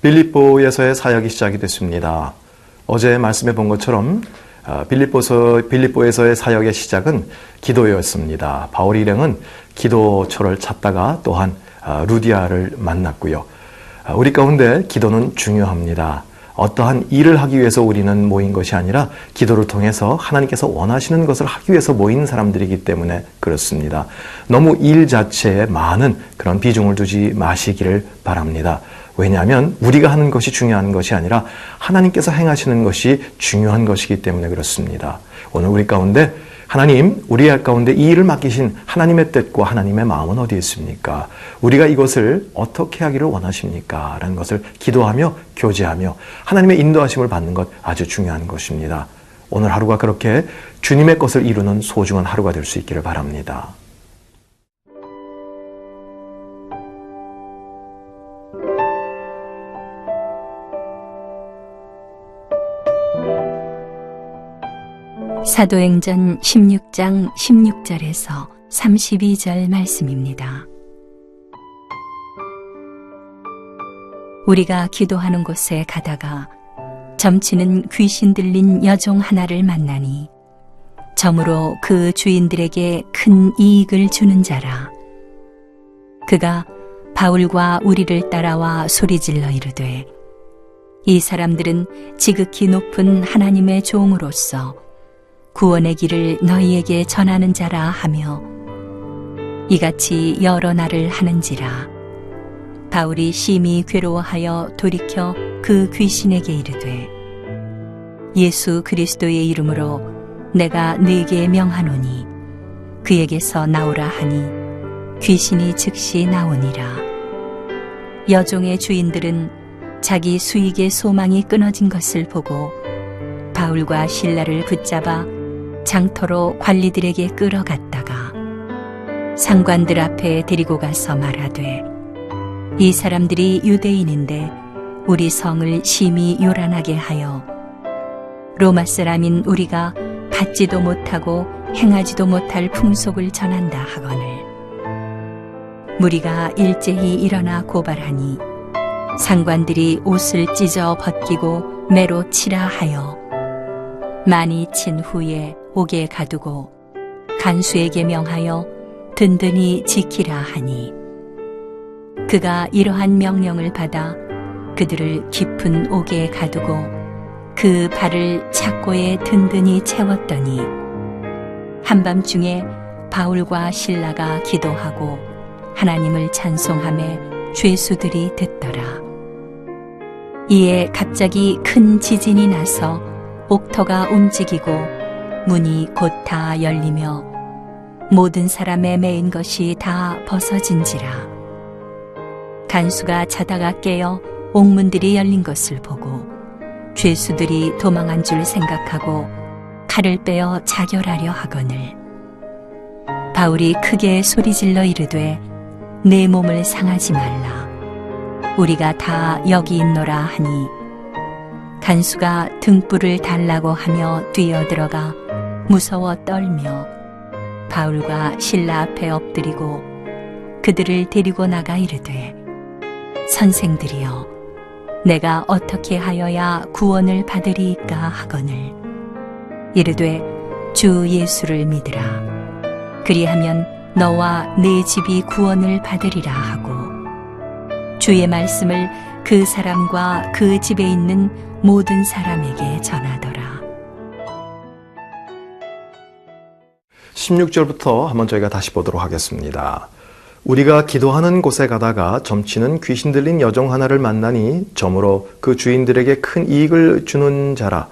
빌립보에서의 사역이 시작이 됐습니다. 어제 말씀해 본 것처럼 빌립보에서의 사역의 시작은 기도였습니다. 바울 일행은 기도처를 찾다가 또한 루디아를 만났고요. 우리 가운데 기도는 중요합니다. 어떠한 일을 하기 위해서 우리는 모인 것이 아니라 기도를 통해서 하나님께서 원하시는 것을 하기 위해서 모인 사람들이기 때문에 그렇습니다. 너무 일 자체에 많은 그런 비중을 두지 마시기를 바랍니다. 왜냐하면 우리가 하는 것이 중요한 것이 아니라 하나님께서 행하시는 것이 중요한 것이기 때문에 그렇습니다. 오늘 우리 가운데 하나님, 우리 가운데 이 일을 맡기신 하나님의 뜻과 하나님의 마음은 어디에 있습니까? 우리가 이것을 어떻게 하기를 원하십니까? 라는 것을 기도하며 교제하며 하나님의 인도하심을 받는 것 아주 중요한 것입니다. 오늘 하루가 그렇게 주님의 것을 이루는 소중한 하루가 될 수 있기를 바랍니다. 사도행전 16장 16절에서 32절 말씀입니다. 우리가 기도하는 곳에 가다가 점치는 귀신 들린 여종 하나를 만나니 점으로 그 주인들에게 큰 이익을 주는 자라. 그가 바울과 우리를 따라와 소리질러 이르되 이 사람들은 지극히 높은 하나님의 종으로서 구원의 길을 너희에게 전하는 자라 하며 이같이 여러 날을 하는지라. 바울이 심히 괴로워하여 돌이켜 그 귀신에게 이르되 예수 그리스도의 이름으로 내가 네게 명하노니 그에게서 나오라 하니 귀신이 즉시 나오니라. 여종의 주인들은 자기 수익의 소망이 끊어진 것을 보고 바울과 실라를 붙잡아 장터로 관리들에게 끌어갔다가 상관들 앞에 데리고 가서 말하되 이 사람들이 유대인인데 우리 성을 심히 요란하게 하여 로마 사람인 우리가 받지도 못하고 행하지도 못할 풍속을 전한다 하거늘 무리가 일제히 일어나 고발하니 상관들이 옷을 찢어 벗기고 매로 치라 하여 많이 친 후에 옥에 가두고 간수에게 명하여 든든히 지키라 하니 그가 이러한 명령을 받아 그들을 깊은 옥에 가두고 그 발을 착고에 든든히 채웠더니 한밤중에 바울과 실라가 기도하고 하나님을 찬송하며 죄수들이 듣더라. 이에 갑자기 큰 지진이 나서 옥터가 움직이고 문이 곧 다 열리며 모든 사람의 매인 것이 다 벗어진지라. 간수가 자다가 깨어 옥문들이 열린 것을 보고 죄수들이 도망한 줄 생각하고 칼을 빼어 자결하려 하거늘 바울이 크게 소리질러 이르되 내 몸을 상하지 말라. 우리가 다 여기 있노라 하니 간수가 등불을 달라고 하며 뛰어들어가 무서워 떨며 바울과 실라 앞에 엎드리고 그들을 데리고 나가 이르되 선생들이여 내가 어떻게 하여야 구원을 받으리이까 하거늘 이르되 주 예수를 믿으라. 그리하면 너와 네 집이 구원을 받으리라 하고 주의 말씀을 그 사람과 그 집에 있는 모든 사람에게 전하더라. 16절부터 한번 저희가 다시 보도록 하겠습니다. 우리가 기도하는 곳에 가다가 점치는 귀신 들린 여종 하나를 만나니 점으로 그 주인들에게 큰 이익을 주는 자라.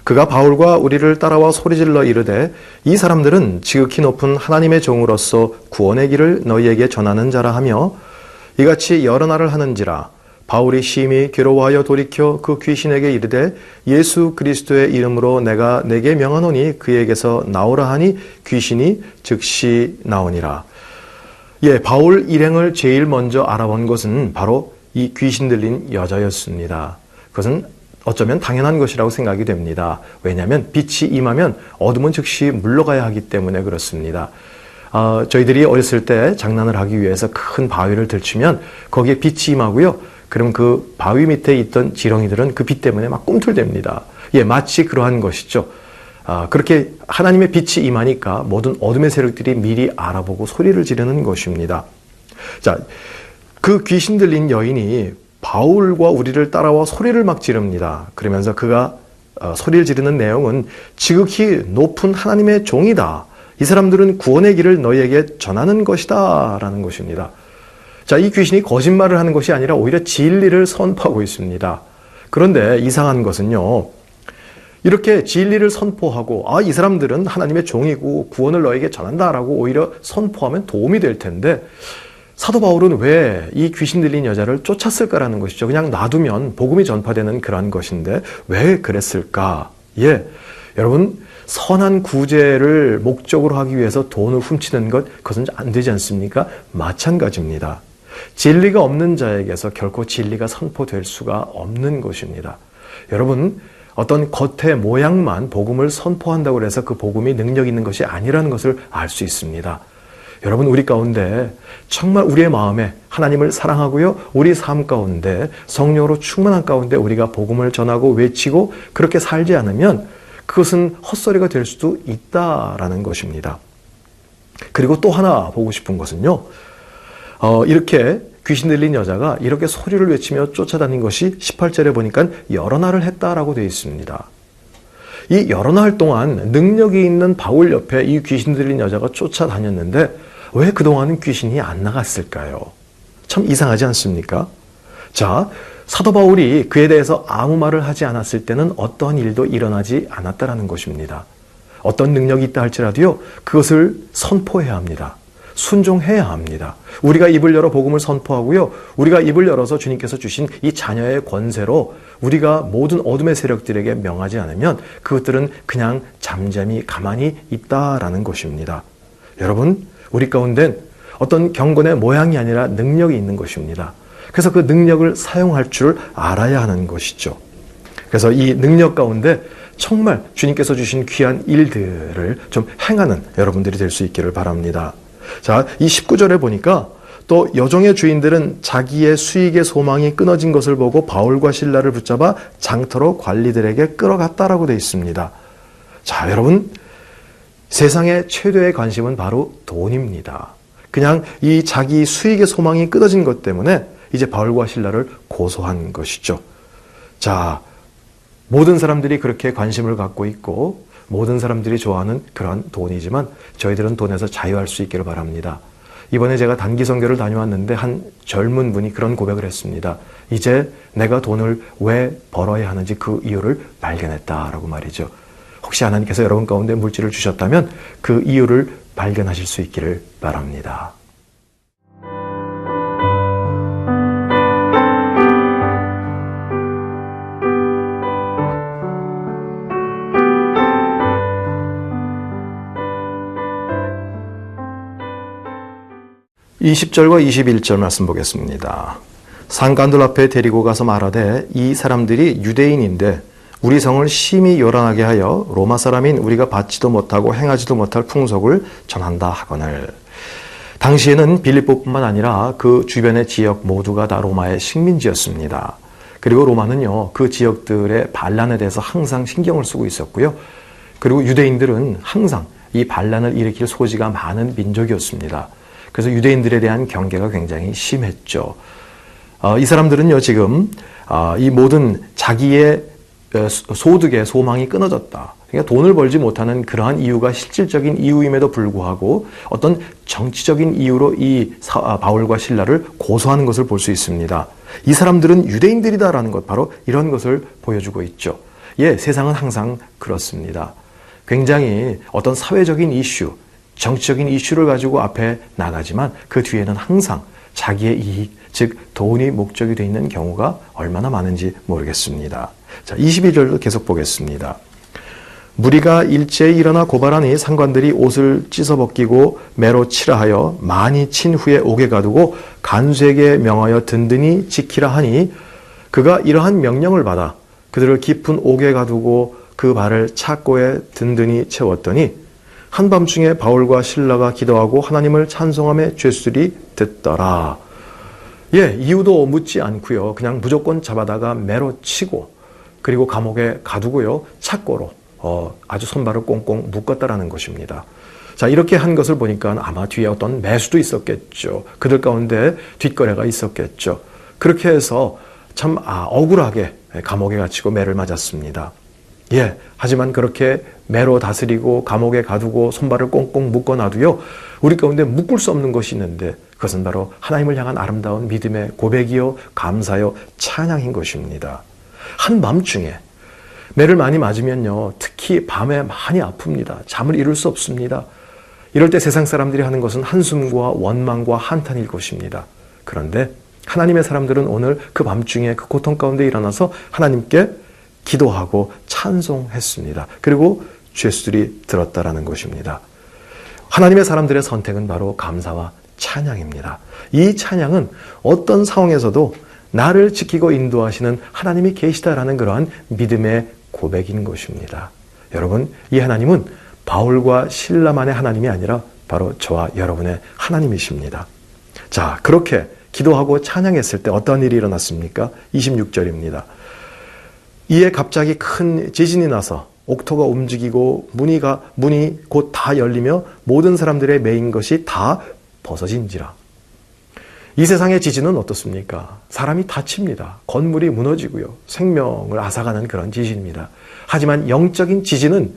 그가 바울과 우리를 따라와 소리질러 이르되 이 사람들은 지극히 높은 하나님의 종으로서 구원의 길을 너희에게 전하는 자라 하며 이같이 여러 날을 하는지라. 바울이 심히 괴로워하여 돌이켜 그 귀신에게 이르되 예수 그리스도의 이름으로 내가 네게 명하노니 그에게서 나오라 하니 귀신이 즉시 나오니라. 바울 일행을 제일 먼저 알아본 것은 바로 이 귀신 들린 여자였습니다. 그것은 어쩌면 당연한 것이라고 생각이 됩니다. 왜냐하면 빛이 임하면 어둠은 즉시 물러가야 하기 때문에 그렇습니다. 저희들이 어렸을 때 장난을 하기 위해서 큰 바위를 들치면 거기에 빛이 임하고요. 그럼 그 바위 밑에 있던 지렁이들은 그 빛 때문에 막 꿈틀댑니다. 예, 마치 그러한 것이죠. 그렇게 하나님의 빛이 임하니까 모든 어둠의 세력들이 미리 알아보고 소리를 지르는 것입니다. 자, 그 귀신 들린 여인이 바울과 우리를 따라와 소리를 막 지릅니다. 그러면서 그가 소리를 지르는 내용은 지극히 높은 하나님의 종이다. 이 사람들은 구원의 길을 너희에게 전하는 것이다. 라는 것입니다. 자, 이 귀신이 거짓말을 하는 것이 아니라 오히려 진리를 선포하고 있습니다. 그런데 이상한 것은요, 이렇게 진리를 선포하고 이 사람들은 하나님의 종이고 구원을 너에게 전한다라고 오히려 선포하면 도움이 될 텐데 사도 바울은 왜 이 귀신 들린 여자를 쫓았을까라는 것이죠. 그냥 놔두면 복음이 전파되는 그러한 것인데 왜 그랬을까? 예, 여러분, 선한 구제를 목적으로 하기 위해서 돈을 훔치는 것, 그것은 안 되지 않습니까? 마찬가지입니다. 진리가 없는 자에게서 결코 진리가 선포될 수가 없는 것입니다. 여러분, 어떤 겉의 모양만 복음을 선포한다고 해서 그 복음이 능력 있는 것이 아니라는 것을 알 수 있습니다. 여러분, 우리 가운데 정말 우리의 마음에 하나님을 사랑하고요, 우리 삶 가운데 성령으로 충만한 가운데 우리가 복음을 전하고 외치고 그렇게 살지 않으면 그것은 헛소리가 될 수도 있다라는 것입니다. 그리고 또 하나 보고 싶은 것은요, 이렇게 귀신 들린 여자가 이렇게 소리를 외치며 쫓아다닌 것이 18절에 보니까 여러 날을 했다라고 되어 있습니다. 이 여러 날 동안 능력이 있는 바울 옆에 이 귀신 들린 여자가 쫓아다녔는데 왜 그동안은 귀신이 안 나갔을까요? 참 이상하지 않습니까? 자, 사도 바울이 그에 대해서 아무 말을 하지 않았을 때는 어떠한 일도 일어나지 않았다라는 것입니다. 어떤 능력이 있다 할지라도요, 그것을 선포해야 합니다. 순종해야 합니다. 우리가 입을 열어 복음을 선포하고요, 우리가 입을 열어서 주님께서 주신 이 자녀의 권세로 우리가 모든 어둠의 세력들에게 명하지 않으면 그것들은 그냥 잠잠히 가만히 있다라는 것입니다. 여러분, 우리 가운데는 어떤 경건의 모양이 아니라 능력이 있는 것입니다. 그래서 그 능력을 사용할 줄 알아야 하는 것이죠. 그래서 이 능력 가운데 정말 주님께서 주신 귀한 일들을 좀 행하는 여러분들이 될 수 있기를 바랍니다. 자, 이 19절에 보니까 또 여종의 주인들은 자기의 수익의 소망이 끊어진 것을 보고 바울과 실라를 붙잡아 장터로 관리들에게 끌어갔다라고 되어 있습니다. 자, 여러분, 세상의 최대의 관심은 바로 돈입니다. 그냥 이 자기 수익의 소망이 끊어진 것 때문에 이제 바울과 실라를 고소한 것이죠. 자, 모든 사람들이 그렇게 관심을 갖고 있고 모든 사람들이 좋아하는 그런 돈이지만 저희들은 돈에서 자유할 수 있기를 바랍니다. 이번에 제가 단기 선교를 다녀왔는데 한 젊은 분이 그런 고백을 했습니다. 이제 내가 돈을 왜 벌어야 하는지 그 이유를 발견했다라고 말이죠. 혹시 하나님께서 여러분 가운데 물질을 주셨다면 그 이유를 발견하실 수 있기를 바랍니다. (20절과 21절) 말씀 보겠습니다. 상관들 앞에 데리고 가서 말하되 이 사람들이 유대인인데 우리 성을 심히 요란하게 하여 로마 사람인 우리가 받지도 못하고 행하지도 못할 풍속을 전한다 하거늘. 당시에는 빌립보뿐만 아니라 그 주변의 지역 모두가 다 로마의 식민지였습니다. 그리고 로마는요, 그 지역들의 반란에 대해서 항상 신경을 쓰고 있었고요. 그리고 유대인들은 항상 이 반란을 일으킬 소지가 많은 민족이었습니다. 그래서 유대인들에 대한 경계가 굉장히 심했죠. 이 사람들은요, 지금 이 모든 자기의 소득의 소망이 끊어졌다. 그러니까 돈을 벌지 못하는 그러한 이유가 실질적인 이유임에도 불구하고 어떤 정치적인 이유로 이 바울과 실라를 고소하는 것을 볼 수 있습니다. 이 사람들은 유대인들이다라는 것, 바로 이런 것을 보여주고 있죠. 예, 세상은 항상 그렇습니다. 굉장히 어떤 사회적인 이슈, 정치적인 이슈를 가지고 앞에 나가지만 그 뒤에는 항상 자기의 이익, 즉 돈이 목적이 되어 있는 경우가 얼마나 많은지 모르겠습니다. 자, 22절도 계속 보겠습니다. 무리가 일제히 일어나 고발하니 상관들이 옷을 찢어 벗기고 매로 치라 하여 많이 친 후에 옥에 가두고 간수에게 명하여 든든히 지키라 하니 그가 이러한 명령을 받아 그들을 깊은 옥에 가두고 그 발을 착고에 든든히 채웠더니 한밤중에 바울과 실라가 기도하고 하나님을 찬송하며 죄수들이 듣더라. 이유도 묻지 않고요. 그냥 무조건 잡아다가 매로 치고 그리고 감옥에 가두고요. 착고로 아주 손발을 꽁꽁 묶었다라는 것입니다. 자, 이렇게 한 것을 보니까 아마 뒤에 어떤 매수도 있었겠죠. 그들 가운데 뒷거래가 있었겠죠. 그렇게 해서 참 억울하게 감옥에 갇히고 매를 맞았습니다. 하지만 그렇게 매로 다스리고 감옥에 가두고 손발을 꽁꽁 묶어놔도요, 우리 가운데 묶을 수 없는 것이 있는데 그것은 바로 하나님을 향한 아름다운 믿음의 고백이요, 감사요, 찬양인 것입니다. 한밤중에 매를 많이 맞으면요, 특히 밤에 많이 아픕니다. 잠을 이룰 수 없습니다. 이럴 때 세상 사람들이 하는 것은 한숨과 원망과 한탄일 것입니다. 그런데 하나님의 사람들은 오늘 그 밤중에 그 고통 가운데 일어나서 하나님께 기도하고 찬송했습니다. 그리고 죄수들이 들었다라는 것입니다. 하나님의 사람들의 선택은 바로 감사와 찬양입니다. 이 찬양은 어떤 상황에서도 나를 지키고 인도하시는 하나님이 계시다라는 그러한 믿음의 고백인 것입니다. 여러분, 이 하나님은 바울과 실라만의 하나님이 아니라 바로 저와 여러분의 하나님이십니다. 자, 그렇게 기도하고 찬양했을 때 어떤 일이 일어났습니까? 26절입니다. 이에 갑자기 큰 지진이 나서 옥토가 움직이고 문이 곧 다 열리며 모든 사람들의 매인 것이 다 벗어진지라. 이 세상의 지진은 어떻습니까? 사람이 다칩니다. 건물이 무너지고요. 생명을 앗아가는 그런 지진입니다. 하지만 영적인 지진은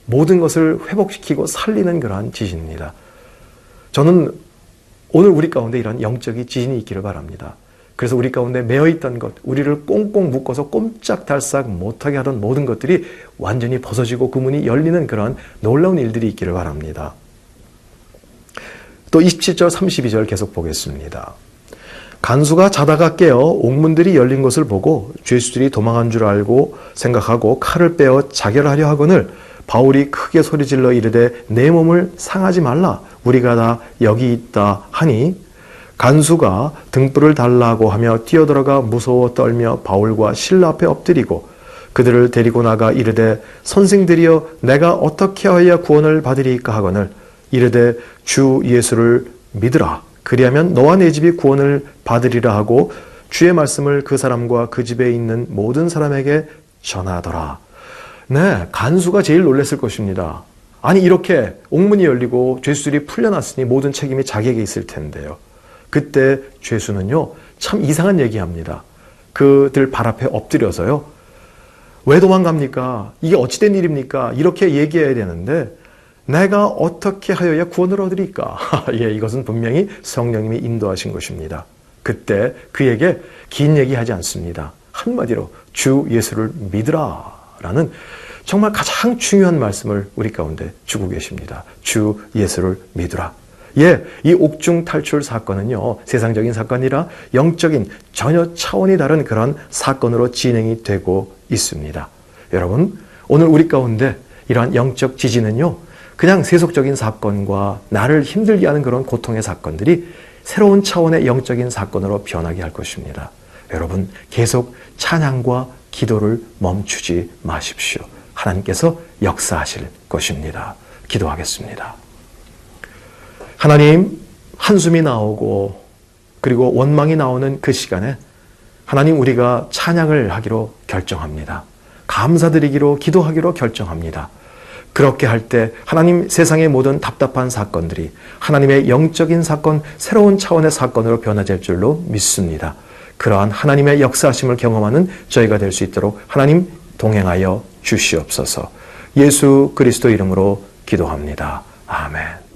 모든 것을 회복시키고 살리는 그러한 지진입니다. 저는 오늘 우리 가운데 이런 영적인 지진이 있기를 바랍니다. 그래서 우리 가운데 매어있던 것, 우리를 꽁꽁 묶어서 꼼짝달싹 못하게 하던 모든 것들이 완전히 벗어지고 그 문이 열리는 그런 놀라운 일들이 있기를 바랍니다. 또 27절 32절 계속 보겠습니다. 간수가 자다가 깨어 옥문들이 열린 것을 보고 죄수들이 도망한 줄 알고 생각하고 칼을 빼어 자결하려 하거늘 바울이 크게 소리질러 이르되 내 몸을 상하지 말라 우리가 다 여기 있다 하니 간수가 등불을 달라고 하며 뛰어들어가 무서워 떨며 바울과 실라 앞에 엎드리고 그들을 데리고 나가 이르되 선생들이여 내가 어떻게 하여야 구원을 받으리이까 하거늘 이르되 주 예수를 믿으라 그리하면 너와 내 집이 구원을 받으리라 하고 주의 말씀을 그 사람과 그 집에 있는 모든 사람에게 전하더라. 네, 간수가 제일 놀랐을 것입니다. 아니 이렇게 옥문이 열리고 죄수들이 풀려났으니 모든 책임이 자기에게 있을 텐데요. 그때 죄수는요 참 이상한 얘기합니다. 그들 발 앞에 엎드려서요. 왜 도망갑니까? 이게 어찌된 일입니까? 이렇게 얘기해야 되는데 내가 어떻게 하여야 구원을 얻으리까? 이것은 분명히 성령님이 인도하신 것입니다. 그때 그에게 긴 얘기하지 않습니다. 한마디로 주 예수를 믿으라 라는 정말 가장 중요한 말씀을 우리 가운데 주고 계십니다. 주 예수를 믿으라. 이 옥중 탈출 사건은요, 세상적인 사건이 아니라 영적인 전혀 차원이 다른 그런 사건으로 진행이 되고 있습니다. 여러분, 오늘 우리 가운데 이러한 영적 지진은요, 그냥 세속적인 사건과 나를 힘들게 하는 그런 고통의 사건들이 새로운 차원의 영적인 사건으로 변하게 할 것입니다. 여러분, 계속 찬양과 기도를 멈추지 마십시오. 하나님께서 역사하실 것입니다. 기도하겠습니다. 하나님, 한숨이 나오고 그리고 원망이 나오는 그 시간에 하나님 우리가 찬양을 하기로 결정합니다. 감사드리기로 기도하기로 결정합니다. 그렇게 할 때 하나님 세상의 모든 답답한 사건들이 하나님의 영적인 사건, 새로운 차원의 사건으로 변화될 줄로 믿습니다. 그러한 하나님의 역사하심을 경험하는 저희가 될 수 있도록 하나님 동행하여 주시옵소서. 예수 그리스도 이름으로 기도합니다. 아멘.